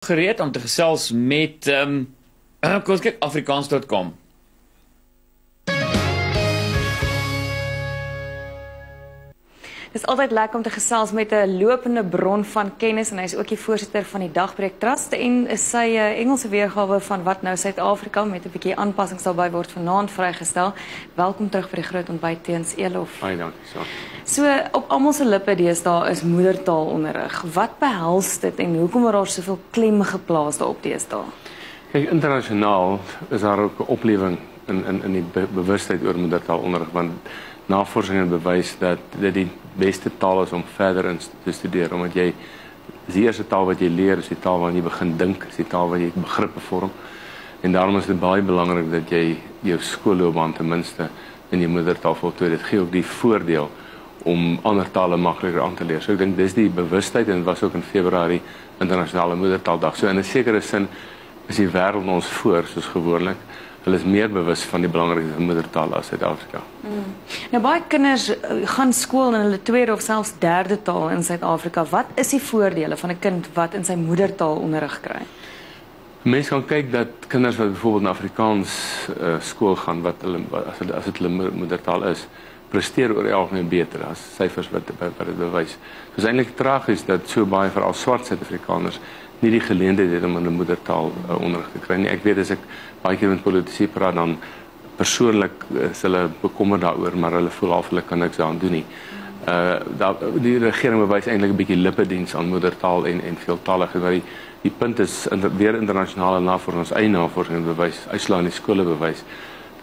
gereed om te gesels met kom ons kyk Afrikaans.com. Dit is altyd lekker om te gesels met 'n lopende bron van kennis en hy is ook die voorsitter van die Dagbreek Trust en sy Engelse weergawe van Wat Nou Suid-Afrika met 'n bietjie aanpassings daarbey word vanaand vrygestel. Welkom terug by die groot ontbyt teens Elof. Baie dankie. So op almal se lippe deesdae is moedertaalonderrig. Wat behels dit en hoekom word daar soveel klem geplaas daarop deesdae? Kyk, internasionaal is daar ook 'n oplewing in die bewustheid oor moedertaalonderrig, want navorsing het bewys dat dit die beste taal is om verder te studeer, omdat jy is die eerste taal wat jy leer, is die taal waarin jy begin dink, is die taal waar jy begrippe vorm. En daarom is dit baie belangrik dat jy jou skoolloopbaan ten minste in jou moedertaal voltooi. Dit gee ook die voordeel om ander tale makliker aan te leer. So ek dink dis die bewustheid en dit was ook in Februarie internasionale moedertaaldag. So in 'n sekere sin is die wêreld ons voor soos gewoonlik. Hulle is meer bewus van die belangrikheid van moedertaal as Suid-Afrika. Nou baie kinders gaan skool in hulle tweede of selfs derde taal in Suid-Afrika. Wat is die voordele van 'n kind wat in sy moedertaal onderrig kry? Mense kan kyk dat kinders wat byvoorbeeld na Afrikaans skool gaan, as dit hulle moedertaal is, presteer oor die algemeen beter as syfers wat dit bewys. Dit is eintlik tragies dat so baie veral swart Suid-Afrikaners nie die geleentheid het om in 'n moedertaal onderrig te kry nie. Ek weet as ek baie keer met politici praat, dan persoonlik is hulle bekommerd daaroor, maar hulle voel half hulle kan niks daaraan doen nie. Die regering bewys eintlik 'n bietjie lippediens aan moedertaal en veeltaligheid, maar die punt is weer internasionale navorsing, ons eie navorsing bewys, uitslae in die skole bewys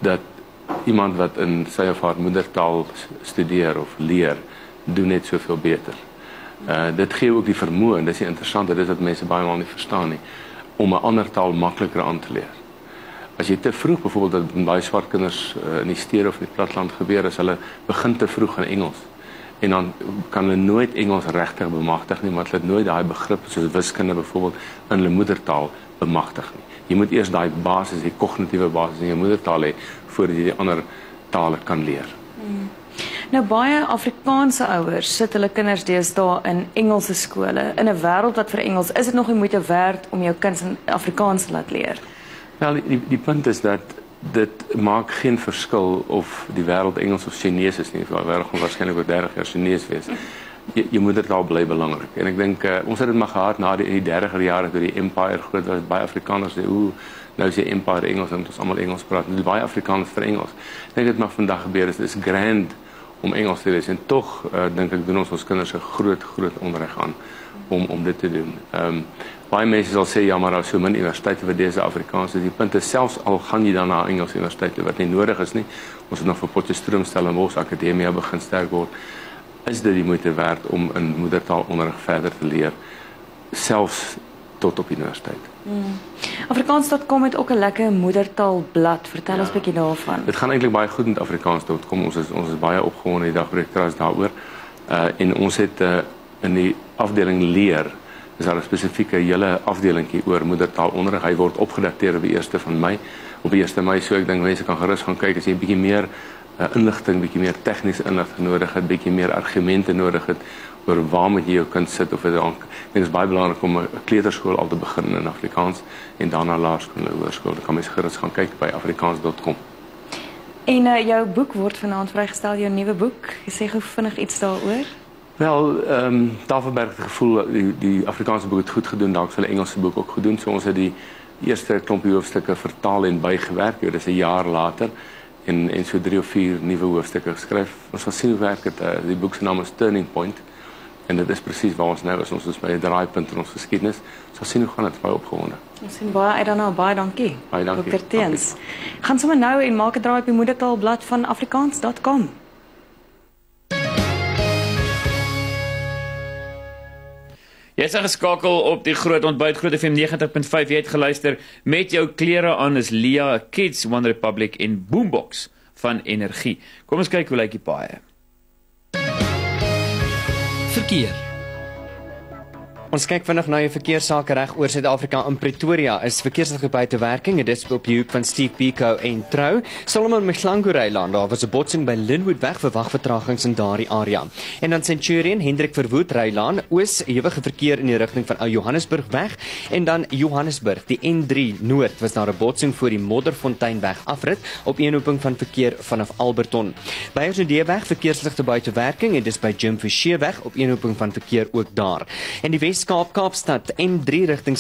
dat iemand wat in sy of haar moedertaal studeer of leer, doen net soveel beter. Dit gee ook die vermoë, en dis interessant, dit is wat mense baie maal nie verstaan nie, om 'n ander taal makliker aan te leer. As jy te vroeg, byvoorbeeld dat baie swart kinders in die stede of in die platteland gebeur, as hulle begin te vroeg in Engels, en dan kan hulle nooit Engels regtig bemagtig nie, maar hulle het nooit daai begrip soos wiskunde byvoorbeeld in hulle moedertaal bemagtig nie. Jy moet eers daai basis, die kognitiewe basis in jou moedertaal hê voordat jy die ander tale kan leer. Nou baie Afrikaanse ouers sit hulle kinders deesdae in Engelse skole. In 'n wêreld wat vir Engels is dit nog nie moeite werd om jou kind in Afrikaans te laat leer. Wel, die punt is dat dit maak geen verskil of die wêreld Engels of Chinees is nie. Die wêreld gaan waarskynlik oor 30 jaar Chinees wees. Jy moedertaal bly belangrik. En ek dink ons het dit maar gehad na die 30er jare toe die empire groot was, baie Afrikaners sê nou is die empire Engels en ons almal Engels praat. Dit is baie Afrikaans vir Engels. Ek dink dit mag vandag gebeur is grand om Engels te lees en tog dink ek doen ons kinders 'n groot onderrig aan om dit te doen. Baie mense sal sê ja, maar daar is so min universiteite wat dese Afrikaans is. Die punt is selfs al gaan jy dan na Engelse universiteit toe wat nie nodig is nie. Ons het nog vir Potchefstroom, Stellenbosch Akademie begin sterk word. Is dit die moeite werd om in moedertaalonderrig verder te leer, selfs tot op universiteit. Afrikaans.com het ook 'n lekker moedertaalblad. Vertel ons 'n bietjie daarvan. Dit gaan eintlik baie goed met Afrikaans.com. Ons is baie opgewonde die Dagbreek Trust daaroor. En ons het in die afdeling leer is daar 'n spesifieke hele afdelingkie oor moedertaalonderrig. Hy word opgedateer op die 1ste van Mei. Op die 1ste Mei, so ek dink mense kan gerus gaan kyk as jy 'n bietjie meer inligting, bietjie meer tegniese inligting nodig het, bietjie meer argumente nodig het oor waar moet jy jou kind sit of dit is baie belangrik om 'n kleuterskool al te begin in Afrikaans en daarna laerskool en hoërskool. Dan kan mense gerus gaan kyk by Afrikaans.com. En jou boek word vanaand vrygestel, jou nuwe boek. Jy sê gou vinnig iets daaroor. Wel, Tafelberg het gevoel die Afrikaanse boek het goed gedoen, dalk sal die Engelse boek ook goed doen. So ons het die eerste klompie hoofstukke vertaal en bygewerk. Dit is 'n jaar later en so 3 of 4 nuwe hoofstukke geskryf. Ons sal sien hoe werk dit. Die boek se naam is Turning Point en dit is presies waar ons nou is. Ons is by 'n draaipunt in ons geskiedenis. Ons sal sien hoe gaan dit, baie opgewonde. Ons sien baie uit daarna, baie dankie. Baie dankie. Dr. Teens. Gaan sommer nou en maak 'n draai op die moedertaalblad van Afrikaans.com. Jy is geskakel op die groot ontbyt, Groot FM 90.5. Jy het geluister met jou klere aan is Lia Kids, One Republic en Boombox van Energie. Kom ons kyk hoe lyk die paaie. Verkeer. Ons kyk vinnig na die verkeerssake reg oor Suid-Afrika. In Pretoria is verkeersligte buite werking en dit is op die hoek van Steve Biko en Trou. Solomon Mchlangu Rylaan, daar was 'n botsing by Linwoodweg, verwag vertragings in daardie area. En dan Centurion, Hendrik Verwoerd Rylaan, oos ewige verkeer in die rigting van Ou Johannesburgweg en dan Johannesburg, die N3 Noord was daar 'n botsing voor die Modderfonteinweg afrit op eenhooping van verkeer vanaf Alberton. By Oudtshoornweg verkeersligte buite werking en dis by Jim Fisherweg op eenhooping van verkeer ook daar. En die Wes-Kaap Kaapstad N3 rigting